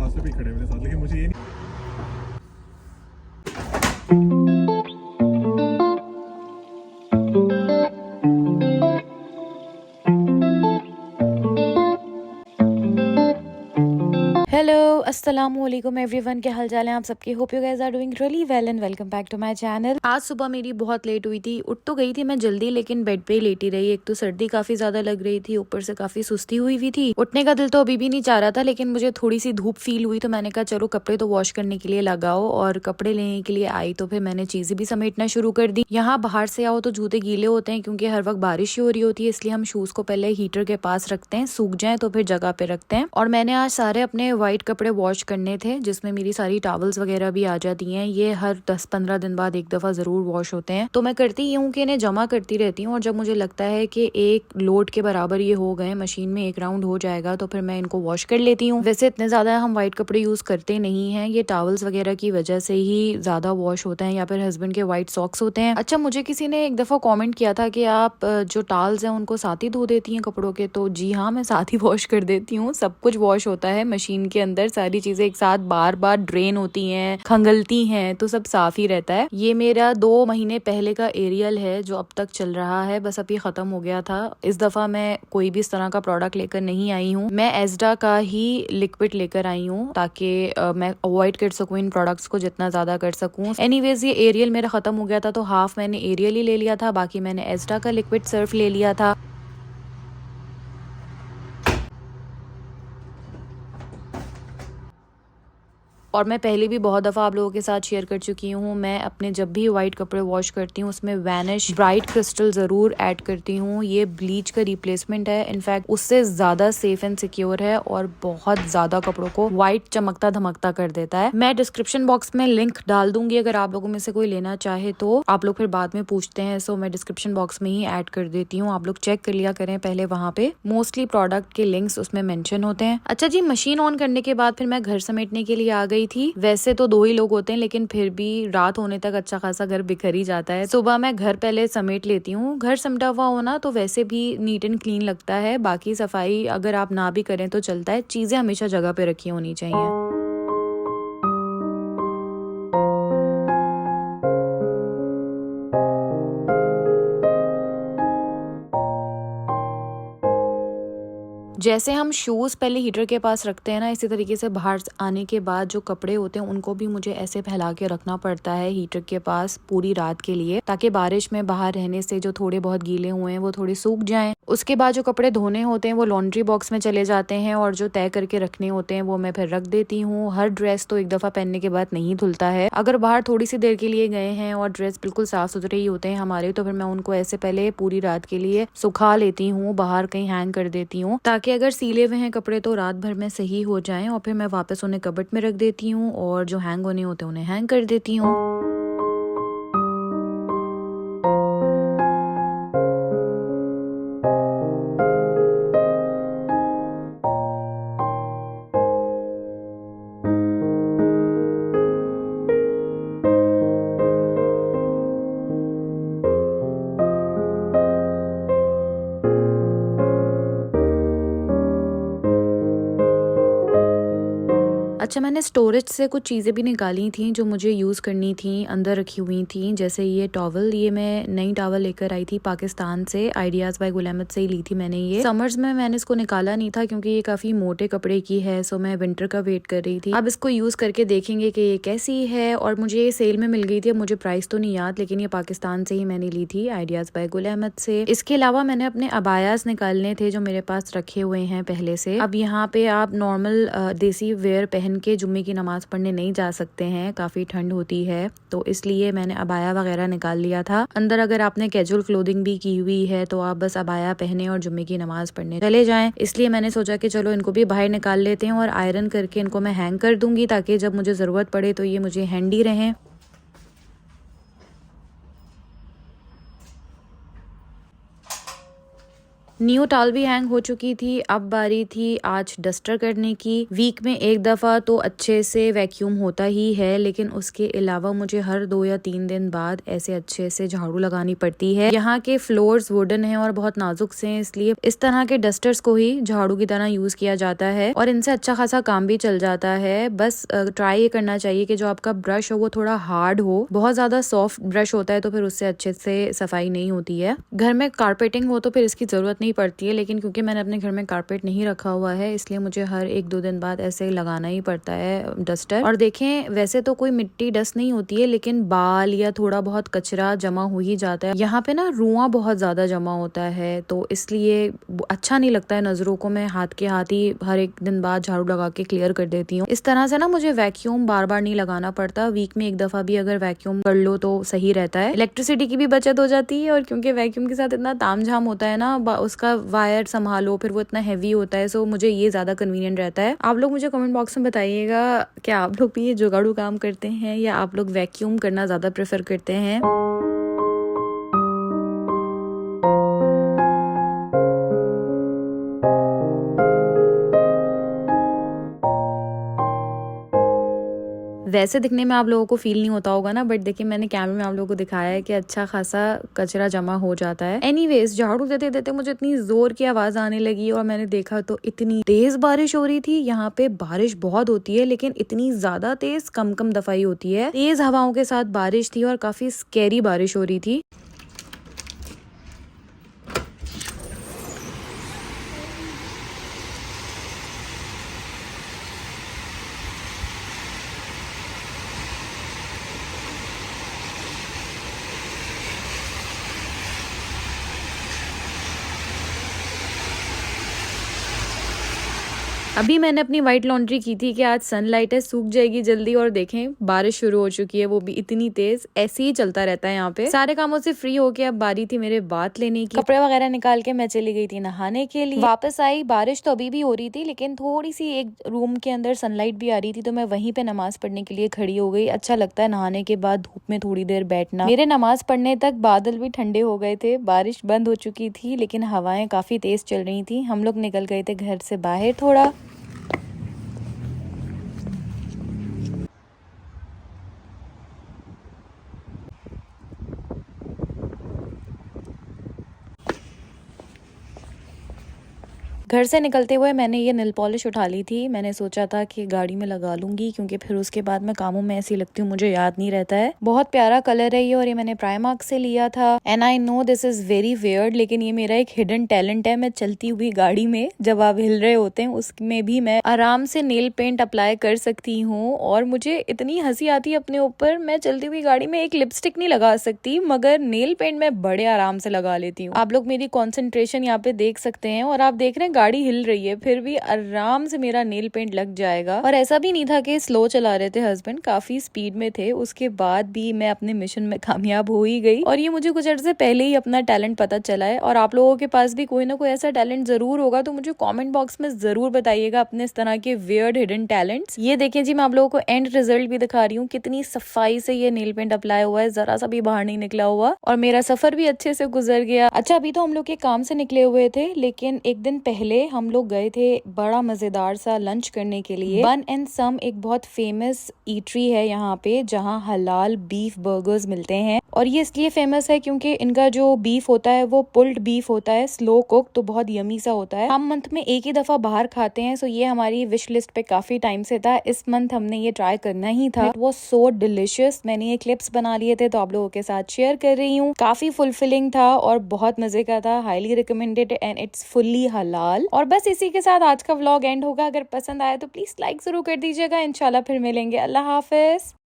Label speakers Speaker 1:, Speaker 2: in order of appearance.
Speaker 1: से भी खड़े मेरे साथ, लेकिन मुझे ये नहीं।
Speaker 2: हेलो अस्सलामुअलैकुम एवरीवन, क्या हाल चाल है आप सबके। Hope you guys are doing really well and welcome back to my channel. आज सुबह मेरी बहुत लेट हुई थी। उठ तो गई थी मैं जल्दी, लेकिन बेड पे ही लेटी रही। एक तो सर्दी काफी ज्यादा लग रही थी, ऊपर से काफी सुस्ती हुई भी थी। उठने का दिल तो अभी भी नहीं चाह रहा था, लेकिन मुझे थोड़ी सी धूप फील हुई तो मैंने कहा चलो कपड़े तो वॉश करने के लिए लगाओ। और कपड़े लेने के लिए आई तो फिर मैंने चीजें भी समेटना शुरू कर दी। यहाँ बाहर से आओ तो जूते गीले होते हैं, क्योंकि हर वक्त बारिश ही हो रही होती है, इसलिए हम शूज को पहले हीटर के पास रखते हैं, सूख जाए तो फिर जगह पे रखते हैं। और मैंने आज सारे अपने व्हाइट कपड़े वॉश करने थे, जिसमें मेरी सारी टॉवल्स वगैरह भी आ जाती हैं। ये हर 10-15 दिन बाद एक दफा जरूर वॉश होते हैं, तो मैं करती हूँ कि इन्हें जमा करती रहती हूँ। और जब मुझे लगता है कि एक लोड के बराबर ये हो गए, मशीन में एक राउंड हो जाएगा, तो फिर मैं इनको वॉश कर लेती हूँ। वैसे इतने ज्यादा हम व्हाइट कपड़े यूज करते नहीं हैं, ये टॉवल्स वगैरह की वजह से ही ज्यादा वॉश होते हैं, या फिर हस्बैंड के व्हाइट सॉक्स होते हैं। अच्छा, मुझे किसी ने एक दफा कॉमेंट किया था कि आप जो टॉवल्स हैं उनको साथ ही धो देती हैं कपड़ों के, तो जी हाँ, मैं साथ ही वॉश कर देती हूँ। सब कुछ वॉश होता है मशीन के अंदर, सारी चीजें एक साथ बार बार ड्रेन होती हैं, खंगलती हैं, तो सब साफ ही रहता है। ये मेरा 2 महीने पहले का एरियल है जो अब तक चल रहा है, बस अभी खत्म हो गया था। इस दफा मैं कोई भी इस तरह का प्रोडक्ट लेकर नहीं आई हूँ, मैं एस्डा का ही लिक्विड लेकर आई हूँ, ताकि मैं अवॉइड कर सकूँ इन प्रोडक्ट्स को जितना ज्यादा कर सकूँ। एनीवेज, ये एरियल मेरा खत्म हो गया था, तो हाफ मैंने एरियल ही ले लिया था, बाकी मैंने एस्डा का लिक्विड सर्फ ले लिया था। और मैं पहले भी बहुत दफ़ा आप लोगों के साथ शेयर कर चुकी हूँ, मैं अपने जब भी वाइट कपड़े वॉश करती हूँ उसमें वैनिश ब्राइट क्रिस्टल ज़रूर ऐड करती हूँ। ये ब्लीच का रिप्लेसमेंट है, इनफैक्ट उससे ज़्यादा सेफ एंड सिक्योर है और बहुत ज़्यादा कपड़ों को वाइट चमकता धमकता कर देता है। मैं डिस्क्रिप्शन बॉक्स में लिंक डाल दूंगी, अगर आप लोगों में से कोई लेना चाहे तो। आप लोग फिर बाद में पूछते हैं, सो मैं डिस्क्रिप्शन बॉक्स में ही ऐड कर देती हूँ, आप लोग चेक कर लिया करें पहले, वहाँ पे मोस्टली प्रोडक्ट के लिंक्स उसमें मेंशन होते हैं। अच्छा जी, मशीन ऑन करने के बाद फिर मैं घर समेटने के लिए आ गई थी। वैसे तो 2 ही लोग होते हैं, लेकिन फिर भी रात होने तक अच्छा खासा घर बिखर ही जाता है। सुबह मैं घर पहले समेट लेती हूँ। घर समेटा हुआ होना तो वैसे भी नीट एंड क्लीन लगता है, बाकी सफाई अगर आप ना भी करें तो चलता है, चीजें हमेशा जगह पे रखी होनी चाहिए। जैसे हम शूज पहले हीटर के पास रखते हैं ना, इसी तरीके से बाहर आने के बाद जो कपड़े होते हैं उनको भी मुझे ऐसे फैला के रखना पड़ता है हीटर के पास पूरी रात के लिए, ताकि बारिश में बाहर रहने से जो थोड़े बहुत गीले हुए हैं वो थोड़े सूख जाएं। उसके बाद जो कपड़े धोने होते हैं वो लॉन्ड्री बॉक्स में चले जाते हैं, और जो तय करके रखने होते हैं वो मैं फिर रख देती हूँ। हर ड्रेस तो एक दफा पहनने के बाद नहीं धुलता है। अगर बाहर थोड़ी सी देर के लिए गए हैं और ड्रेस बिल्कुल साफ सुथरे ही होते हैं हमारे, तो फिर मैं उनको ऐसे पहले पूरी रात के लिए सुखा लेती हूँ, बाहर कहीं हैंग कर देती हूँ, ताकि अगर सीले हुए हैं कपड़े तो रात भर में सही हो जाएं। और फिर मैं वापस उन्हें कबर्ड में रख देती हूँ, और जो हैंग होने होते हैं उन्हें हैंग कर देती हूँ। अच्छा, मैंने स्टोरेज से कुछ चीज़ें भी निकाली थी जो मुझे यूज़ करनी थी, अंदर रखी हुई थी। जैसे ये टॉवल, ये मैं नई टॉवल लेकर आई थी पाकिस्तान से, आइडियाज़ बाय गुल अहमद से ही ली थी मैंने। ये समर्स में मैंने इसको निकाला नहीं था क्योंकि ये काफ़ी मोटे कपड़े की है, सो मैं विंटर का वेट कर रही थी। अब इसको यूज़ करके देखेंगे कि ये कैसी है। और मुझे ये सेल में मिल गई थी, अब मुझे प्राइस तो नहीं याद, लेकिन ये पाकिस्तान से ही मैंने ली थी, आइडियाज़ बाय गुल अहमद से। इसके अलावा मैंने अपने अबायास निकालने थे जो मेरे पास रखे हुए हैं पहले से। अब यहाँ पे आप नॉर्मल देसी वेयर पहन के जुम्मे की नमाज पढ़ने नहीं जा सकते हैं, काफी ठंड होती है, तो इसलिए मैंने अबाया वगैरह निकाल लिया था। अंदर अगर आपने कैजुअल क्लोथिंग भी की हुई है तो आप बस अबाया पहने और जुम्मे की नमाज पढ़ने चले जाएं। इसलिए मैंने सोचा कि चलो इनको भी बाहर निकाल लेते हैं, और आयरन करके इनको मैं हैंग कर दूंगी, ताकि जब मुझे जरूरत पड़े तो ये मुझे हैंडी रहे। न्यू टॉवल भी हैंग हो चुकी थी। अब बारी थी आज डस्टर करने की। वीक में एक दफा तो अच्छे से वैक्यूम होता ही है, लेकिन उसके अलावा मुझे हर 2 या 3 दिन बाद ऐसे अच्छे से झाड़ू लगानी पड़ती है। यहाँ के फ्लोर्स वुडन है और बहुत नाजुक से हैं, इसलिए इस तरह के डस्टर्स को ही झाड़ू की तरह यूज किया जाता है और इनसे अच्छा खासा काम भी चल जाता है। बस ट्राई ये करना चाहिए कि जो आपका ब्रश हो वो थोड़ा हार्ड हो। बहुत ज्यादा सॉफ्ट ब्रश होता है तो फिर उससे अच्छे से सफाई नहीं होती है। घर में कारपेटिंग हो तो फिर इसकी जरूरत नहीं पड़ती है, लेकिन क्योंकि मैंने अपने घर में कारपेट नहीं रखा हुआ है इसलिए मुझे हर 1-2 दिन बाद ऐसे लगाना ही पड़ता है डस्टर। और देखें, वैसे तो कोई मिट्टी डस्ट नहीं होती है, लेकिन बाल या थोड़ा बहुत कचरा जमा हो ही जाता है। यहाँ पे ना रुआं बहुत ज्यादा जमा होता है तो इसलिए अच्छा नहीं लगता है नजरों को। मैं हाथ के हाथ ही हर 1 दिन बाद झाड़ू लगा के क्लियर कर देती हूँ। इस तरह से ना मुझे वैक्यूम बार बार नहीं लगाना पड़ता। वीक में एक दफा भी अगर वैक्यूम कर लो तो सही रहता है। इलेक्ट्रिसिटी की भी बचत हो जाती है और क्योंकि वैक्यूम के साथ इतना तामझाम होता है ना, उसका वायर संभालो, फिर वो इतना हैवी होता है, सो मुझे ये ज्यादा कन्वीनियंट रहता है। आप लोग मुझे कमेंट बॉक्स में बताइएगा क्या आप लोग भी ये जुगाड़ू काम करते हैं या आप लोग वैक्यूम करना ज्यादा प्रेफर करते हैं। वैसे दिखने में आप लोगों को फील नहीं होता होगा ना, बट देखिए मैंने कैमरे में आप लोगों को दिखाया है कि अच्छा खासा कचरा जमा हो जाता है। एनीवेज, झाड़ू देते देते मुझे इतनी जोर की आवाज आने लगी और मैंने देखा तो इतनी तेज बारिश हो रही थी। यहाँ पे बारिश बहुत होती है लेकिन इतनी ज्यादा तेज कम कम दफा ही होती है। तेज हवाओं के साथ बारिश थी और काफी स्कैरी बारिश हो रही थी। अभी मैंने अपनी व्हाइट लॉन्ड्री की थी कि आज सनलाइट है, सूख जाएगी जल्दी, और देखें बारिश शुरू हो चुकी है, वो भी इतनी तेज। ऐसे ही चलता रहता है यहाँ पे। सारे कामों से फ्री होके अब बारी थी मेरे बात लेने की। कपड़े वगैरह निकाल के मैं चली गई थी नहाने के लिए। वापस आई, बारिश तो अभी भी हो रही थी लेकिन थोड़ी सी एक रूम के अंदर सनलाइट भी आ रही थी तो मैं वहीं पे नमाज पढ़ने के लिए खड़ी हो गई। अच्छा लगता है नहाने के बाद धूप में थोड़ी देर बैठना। मेरे नमाज पढ़ने तक बादल भी ठंडे हो गए थे, बारिश बंद हो चुकी थी लेकिन हवाएं काफी तेज चल रही थी। हम लोग निकल गए थे घर से बाहर थोड़ा। घर से निकलते हुए मैंने ये नेल पॉलिश उठा ली थी। मैंने सोचा था कि गाड़ी में लगा लूंगी क्योंकि फिर उसके बाद मैं कामों में ऐसी लगती हूँ, मुझे याद नहीं रहता है। बहुत प्यारा कलर है ये और ये मैंने प्राइमार्क से लिया था। And I know this is very weird, लेकिन ये मेरा एक हिडन टैलेंट है। मैं चलती हुई गाड़ी में जब आप हिल रहे होते हैं उसमें भी मैं आराम से नेल पेंट अप्लाई कर सकती हूँ और मुझे इतनी हंसी आती है अपने ऊपर। मैं चलती हुई गाड़ी में एक लिपस्टिक नहीं लगा सकती मगर नेल पेंट मैं बड़े आराम से लगा लेती हूँ। आप लोग मेरी कॉन्सेंट्रेशन यहाँ पे देख सकते हैं और आप देख रहे हैं गाड़ी हिल रही है फिर भी आराम से मेरा नेल पेंट लग जाएगा। और ऐसा भी नहीं था कि स्लो चला रहे थे हस्बैंड, काफी स्पीड में थे। उसके बाद भी मैं अपने मिशन में कामयाब हो ही गई और ये मुझे कुछ अर्से पहले ही अपना टैलेंट पता चला है। और आप लोगों के पास भी कोई ना कोई ऐसा टैलेंट जरूर होगा तो मुझे कॉमेंट बॉक्स में जरूर बताइएगा अपने इस तरह के वियर्ड हिडन टैलेंट्स। ये देखें जी, मैं आप लोगों को एंड रिजल्ट भी दिखा रही हूँ, कितनी सफाई से ये नेल पेंट अप्लाई हुआ है, जरा सा भी बाहर नहीं निकला हुआ और मेरा सफर भी अच्छे से गुजर गया। अच्छा, अभी तो हम लोग के काम से निकले हुए थे लेकिन एक दिन पहले हम लोग गए थे बड़ा मजेदार सा लंच करने के लिए। बन एंड सम एक बहुत फेमस ईटरी है यहाँ पे जहाँ हलाल बीफ बर्गर्स मिलते हैं और ये इसलिए फेमस है क्योंकि इनका जो बीफ होता है वो पुल्ड बीफ होता है, स्लो कुक, तो बहुत यमी सा होता है। हम मंथ में एक ही दफा बाहर खाते हैं सो ये हमारी विश लिस्ट पे काफी टाइम से था। इस मंथ हमने ये ट्राई करना ही था। It was so delicious. मैंने ये क्लिप्स बना लिए थे तो आप लोगों के साथ शेयर कर रही हूँ। काफी फुलफिलिंग था और बहुत मजे का था। Highly recommended and it's fully हलाल। और बस इसी के साथ आज का व्लॉग एंड होगा। अगर पसंद आया तो प्लीज लाइक जरूर कर दीजिएगा। इंशाल्लाह फिर मिलेंगे। अल्लाह हाफिज।